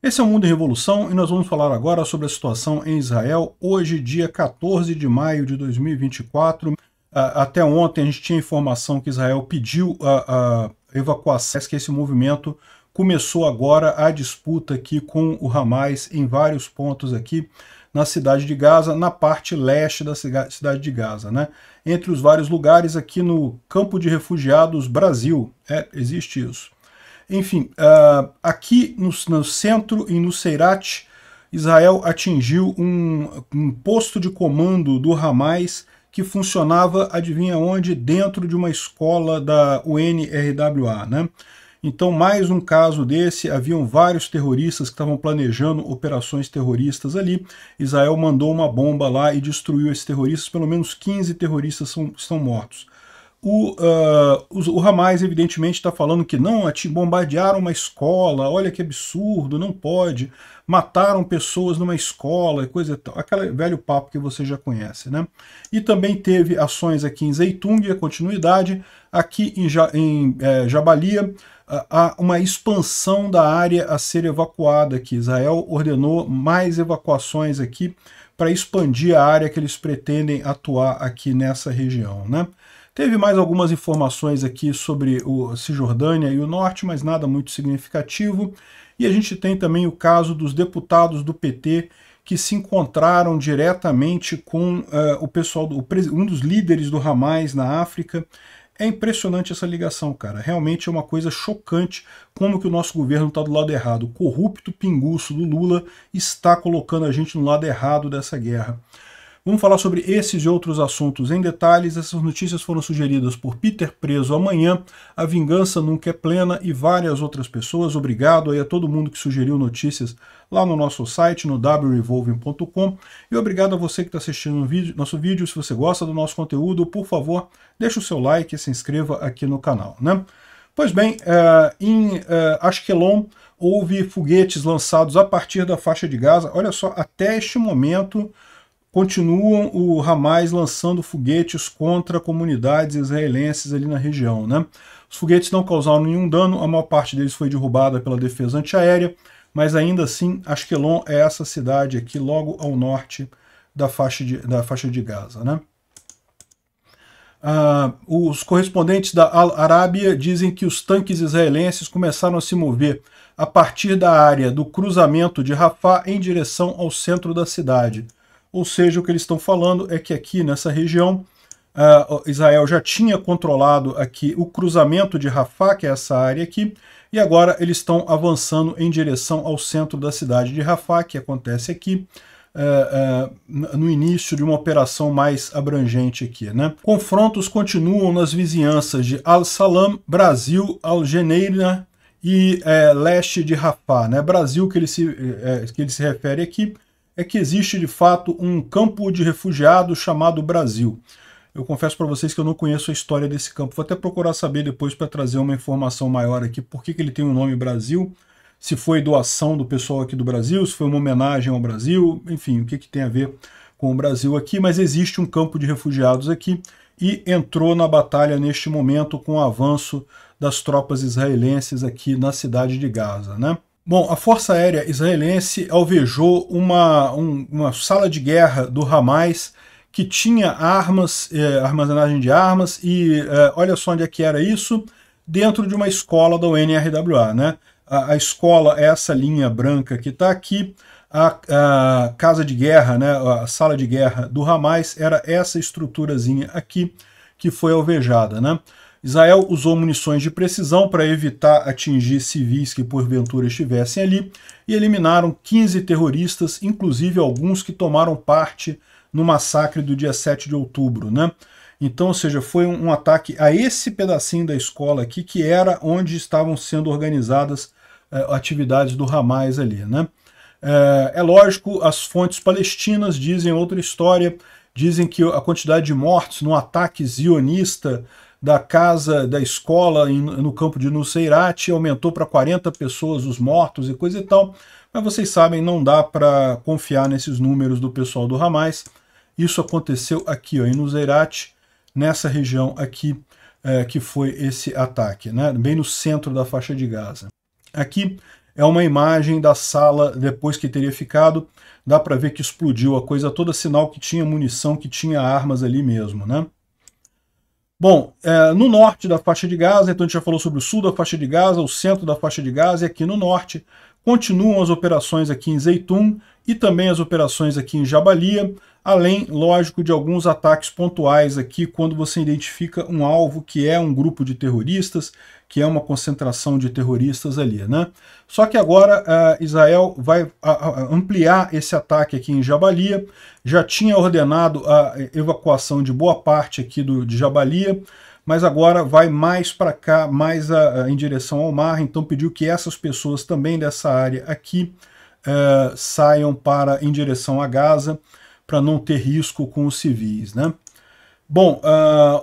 Esse é o Mundo em Revolução e nós vamos falar agora sobre a situação em Israel, hoje, dia 14 de maio de 2024. Até ontem a gente tinha informação que Israel pediu a evacuação, que esse movimento começou agora a disputa aqui com o Hamas em vários pontos aqui na cidade de Gaza, na parte leste da cidade de Gaza, né? Entre os vários lugares aqui no Campo de Refugiados Brasil, existe isso. Enfim, aqui no centro, em Nuseirat, Israel atingiu um posto de comando do Hamas que funcionava, adivinha onde? Dentro de uma escola da UNRWA, né? Então, mais um caso desse, haviam vários terroristas que estavam planejando operações terroristas ali. Israel mandou uma bomba lá e destruiu esses terroristas, pelo menos 15 terroristas estão mortos. O Hamas, evidentemente, está falando que não, bombardearam uma escola, olha que absurdo, não pode, mataram pessoas numa escola, coisa e tal, aquele velho papo que você já conhece, né? E também teve ações aqui em Zeitung, a continuidade, aqui em Jabalia, há uma expansão da área a ser evacuada aqui. Israel ordenou mais evacuações aqui para expandir a área que eles pretendem atuar aqui nessa região, né? Teve mais algumas informações aqui sobre a Cisjordânia e o Norte, mas nada muito significativo. E a gente tem também o caso dos deputados do PT que se encontraram diretamente com o pessoal, um dos líderes do Hamas na África. É impressionante essa ligação, cara. Realmente é uma coisa chocante como que o nosso governo está do lado errado. O corrupto pinguço do Lula está colocando a gente no lado errado dessa guerra. Vamos falar sobre esses e outros assuntos em detalhes. Essas notícias foram sugeridas por Peter Preso Amanhã, A Vingança Nunca é Plena e várias outras pessoas. Obrigado aí a todo mundo que sugeriu notícias lá no nosso site, no wrevolving.com. E obrigado a você que está assistindo nosso vídeo. Se você gosta do nosso conteúdo, por favor, deixe o seu like e se inscreva aqui no canal, né? Pois bem, em Ashkelon houve foguetes lançados a partir da faixa de Gaza. Olha só, até este momento continuam o Hamas lançando foguetes contra comunidades israelenses ali na região, né? Os foguetes não causaram nenhum dano, a maior parte deles foi derrubada pela defesa antiaérea, mas ainda assim Ashkelon é essa cidade aqui logo ao norte da faixa de Gaza, né? Os correspondentes da Al-Arábia dizem que os tanques israelenses começaram a se mover a partir da área do cruzamento de Rafah em direção ao centro da cidade. Ou seja, o que eles estão falando é que aqui nessa região, Israel já tinha controlado aqui o cruzamento de Rafah, que é essa área aqui, e agora eles estão avançando em direção ao centro da cidade de Rafah, que acontece aqui, no início de uma operação mais abrangente aqui, né? Confrontos continuam nas vizinhanças de Al-Salam, Brasil, Al-Geneira e leste de Rafah, né? Brasil, que ele se refere aqui, é que existe de fato um campo de refugiados chamado Brasil. Eu confesso para vocês que eu não conheço a história desse campo. Vou até procurar saber depois para trazer uma informação maior aqui. Por que ele tem o nome Brasil? Se foi doação do pessoal aqui do Brasil, se foi uma homenagem ao Brasil, enfim, o que tem a ver com o Brasil aqui. Mas existe um campo de refugiados aqui e entrou na batalha neste momento com o avanço das tropas israelenses aqui na cidade de Gaza, né? Bom, a Força Aérea Israelense alvejou uma sala de guerra do Hamas que tinha armas, armazenagem de armas, e olha só onde é que era isso, dentro de uma escola da UNRWA, né? A escola é essa linha branca que está aqui, a casa de guerra, né? A sala de guerra do Hamas era essa estruturazinha aqui que foi alvejada, né? Israel usou munições de precisão para evitar atingir civis que porventura estivessem ali e eliminaram 15 terroristas, inclusive alguns que tomaram parte no massacre do dia 7 de outubro, né? Então, ou seja, foi um ataque a esse pedacinho da escola aqui, que era onde estavam sendo organizadas atividades do Hamas ali, né? É lógico, as fontes palestinas dizem outra história, dizem que a quantidade de mortos no ataque zionista da escola no campo de Nuseirat aumentou para 40 pessoas os mortos e coisa e tal, mas vocês sabem, não dá para confiar nesses números do pessoal do Hamas. Isso aconteceu aqui, ó, em Nuseirat, nessa região aqui, que foi esse ataque, né, bem no centro da faixa de Gaza. Aqui é uma imagem da sala depois que teria ficado. Dá para ver que explodiu a coisa toda, sinal que tinha munição, que tinha armas ali mesmo, né? Bom, no norte da faixa de Gaza, então a gente já falou sobre o sul da faixa de Gaza, o centro da faixa de Gaza, e aqui no norte continuam as operações aqui em Zeitun e também as operações aqui em Jabalia, além, lógico, de alguns ataques pontuais aqui quando você identifica um alvo que é um grupo de terroristas, que é uma concentração de terroristas ali, né? Só que agora Israel vai ampliar esse ataque aqui em Jabalia, já tinha ordenado a evacuação de boa parte aqui de Jabalia, mas agora vai mais para cá, mais em direção ao mar, então pediu que essas pessoas também dessa área aqui saiam em direção a Gaza, para não ter risco com os civis, né? Bom,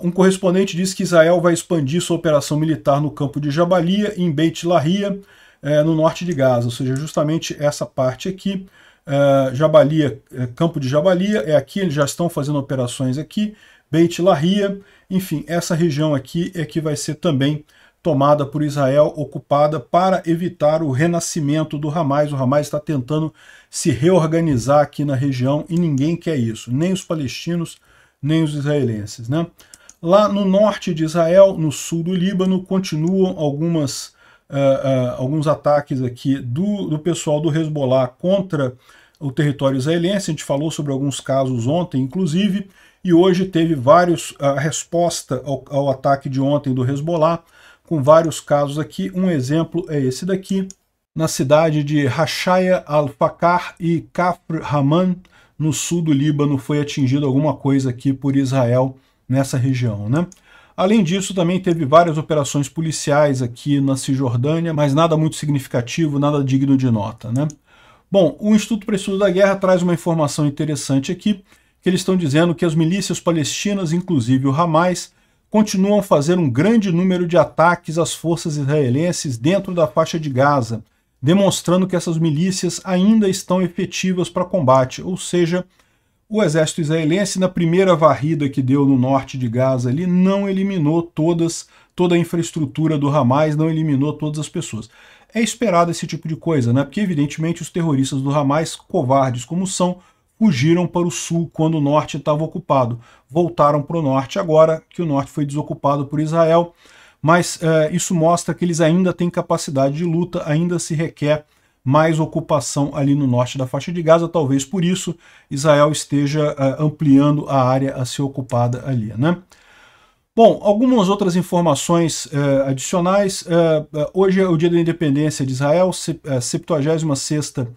um correspondente disse que Israel vai expandir sua operação militar no campo de Jabalia, em Beit Lahia, no norte de Gaza, ou seja, justamente essa parte aqui, Jabalia, campo de Jabalia, é aqui, eles já estão fazendo operações aqui, Beit Lahia, enfim, essa região aqui é que vai ser também tomada por Israel, ocupada para evitar o renascimento do Hamas. O Hamas está tentando se reorganizar aqui na região e ninguém quer isso, nem os palestinos, nem os israelenses, né? Lá no norte de Israel, no sul do Líbano, continuam alguns ataques aqui do pessoal do Hezbollah contra o território israelense. A gente falou sobre alguns casos ontem, inclusive, e hoje teve a resposta ao ataque de ontem do Hezbollah, com vários casos aqui. Um exemplo é esse daqui, na cidade de Rashaya al-Fakar e Kafr Haman, no sul do Líbano, foi atingido alguma coisa aqui por Israel nessa região, né? Além disso, também teve várias operações policiais aqui na Cisjordânia, mas nada muito significativo, nada digno de nota, né? Bom, o Instituto para Estudo da Guerra traz uma informação interessante aqui, que eles estão dizendo que as milícias palestinas, inclusive o Hamas, continuam a fazer um grande número de ataques às forças israelenses dentro da faixa de Gaza, demonstrando que essas milícias ainda estão efetivas para combate, ou seja, o exército israelense, na primeira varrida que deu no norte de Gaza ali, não eliminou toda a infraestrutura do Hamas, não eliminou todas as pessoas. É esperado esse tipo de coisa, né? Porque evidentemente os terroristas do Hamas, covardes como são, fugiram para o sul quando o norte estava ocupado. Voltaram para o norte agora que o norte foi desocupado por Israel, mas isso mostra que eles ainda têm capacidade de luta, ainda se requer mais ocupação ali no norte da faixa de Gaza, talvez por isso Israel esteja ampliando a área a ser ocupada ali, né? Bom, algumas outras informações adicionais. Hoje é o dia da independência de Israel, 76ª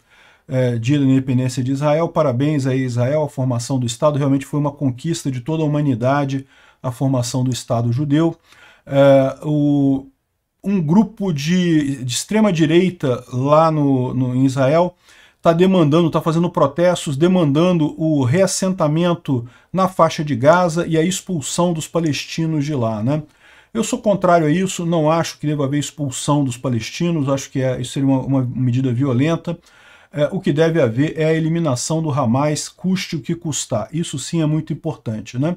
dia da independência de Israel. Parabéns a Israel, a formação do Estado. Realmente foi uma conquista de toda a humanidade, a formação do Estado judeu. Um grupo de extrema-direita lá em Israel está fazendo protestos, demandando o reassentamento na faixa de Gaza e a expulsão dos palestinos de lá, né? Eu sou contrário a isso, não acho que deva haver expulsão dos palestinos, acho que isso seria uma medida violenta. O que deve haver é a eliminação do Hamas, custe o que custar. Isso sim é muito importante, né?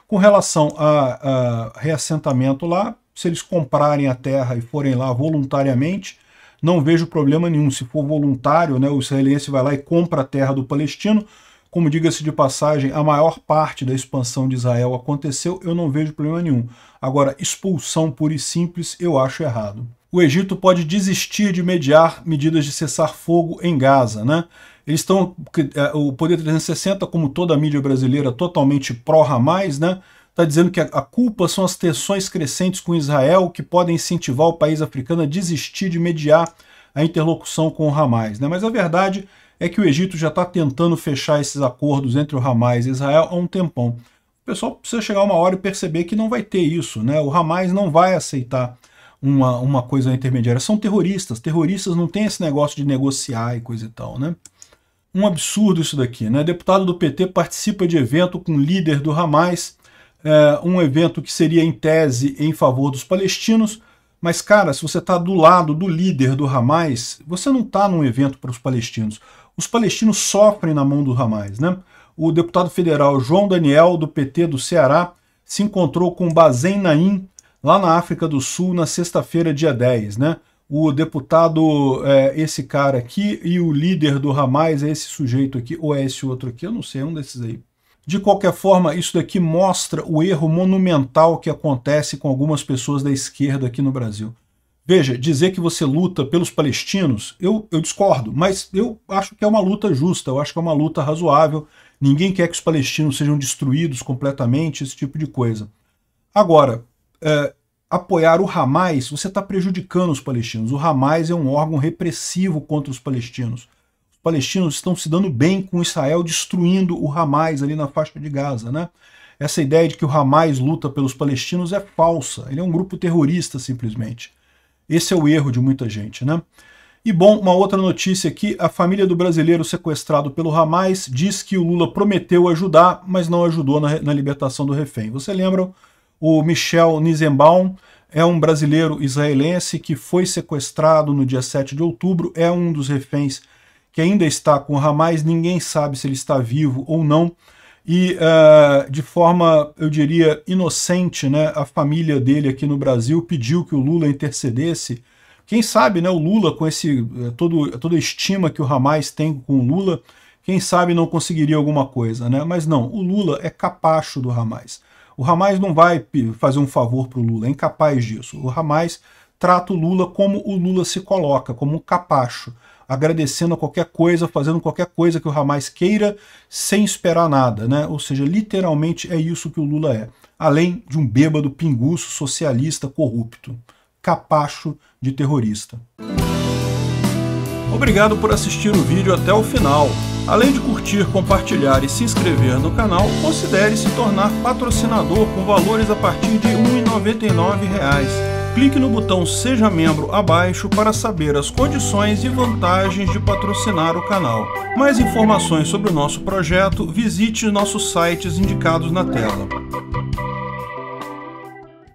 Com relação a reassentamento lá, se eles comprarem a terra e forem lá voluntariamente, não vejo problema nenhum. Se for voluntário, né, o israelense vai lá e compra a terra do palestino. Como diga-se de passagem, a maior parte da expansão de Israel aconteceu, eu não vejo problema nenhum. Agora, expulsão pura e simples, eu acho errado. O Egito pode desistir de mediar medidas de cessar-fogo em Gaza, né? Eles estão, o Poder 360, como toda a mídia brasileira, totalmente pró-Hamas, né? Está dizendo que a culpa são as tensões crescentes com Israel, que podem incentivar o país africano a desistir de mediar a interlocução com o Hamas, né? Mas a verdade é que o Egito já está tentando fechar esses acordos entre o Hamas e Israel há um tempão. O pessoal precisa chegar uma hora e perceber que não vai ter isso, né? O Hamas não vai aceitar uma coisa intermediária. São terroristas. Terroristas não tem esse negócio de negociar e coisa e tal, né? Um absurdo isso daqui, né? Deputado do PT participa de evento com líder do Hamas, um evento que seria em tese em favor dos palestinos, mas, cara, se você está do lado do líder do Hamas, você não está num evento para os palestinos. Os palestinos sofrem na mão do Hamas, né? O deputado federal João Daniel, do PT do Ceará, se encontrou com Bazen Naim, lá na África do Sul, na sexta-feira, dia 10, né? o deputado é esse cara aqui e o líder do Hamas é esse sujeito aqui, ou é esse outro aqui, eu não sei, é um desses aí. De qualquer forma, isso daqui mostra o erro monumental que acontece com algumas pessoas da esquerda aqui no Brasil. Veja, dizer que você luta pelos palestinos, eu discordo, mas eu acho que é uma luta justa, eu acho que é uma luta razoável. Ninguém quer que os palestinos sejam destruídos completamente, esse tipo de coisa. Agora, apoiar o Hamas, você está prejudicando os palestinos. O Hamas é um órgão repressivo contra os palestinos. Os palestinos estão se dando bem com Israel destruindo o Hamas ali na faixa de Gaza, né? Essa ideia de que o Hamas luta pelos palestinos é falsa. Ele é um grupo terrorista, simplesmente. Esse é o erro de muita gente, né? E bom, uma outra notícia aqui, a família do brasileiro sequestrado pelo Hamas diz que o Lula prometeu ajudar, mas não ajudou na libertação do refém. Você lembra? O Michel Nizenbaum é um brasileiro israelense que foi sequestrado no dia 7 de outubro, é um dos reféns que ainda está com o Hamas, ninguém sabe se ele está vivo ou não, e de forma, eu diria, inocente, né, a família dele aqui no Brasil pediu que o Lula intercedesse. Quem sabe, né, o Lula, com toda a estima que o Hamas tem com o Lula, quem sabe não conseguiria alguma coisa, né? Mas não, o Lula é capacho do Hamas. O Hamas não vai fazer um favor para o Lula, é incapaz disso. O Hamas trata o Lula como o Lula se coloca, como um capacho, agradecendo a qualquer coisa, fazendo qualquer coisa que o Hamas queira, sem esperar nada, né? Ou seja, literalmente é isso que o Lula é. Além de um bêbado pinguço socialista corrupto. Capacho de terrorista. Obrigado por assistir o vídeo até o final. Além de curtir, compartilhar e se inscrever no canal, considere se tornar patrocinador com valores a partir de R$ 1,99. Clique no botão Seja Membro abaixo para saber as condições e vantagens de patrocinar o canal. Mais informações sobre o nosso projeto, visite nossos sites indicados na tela.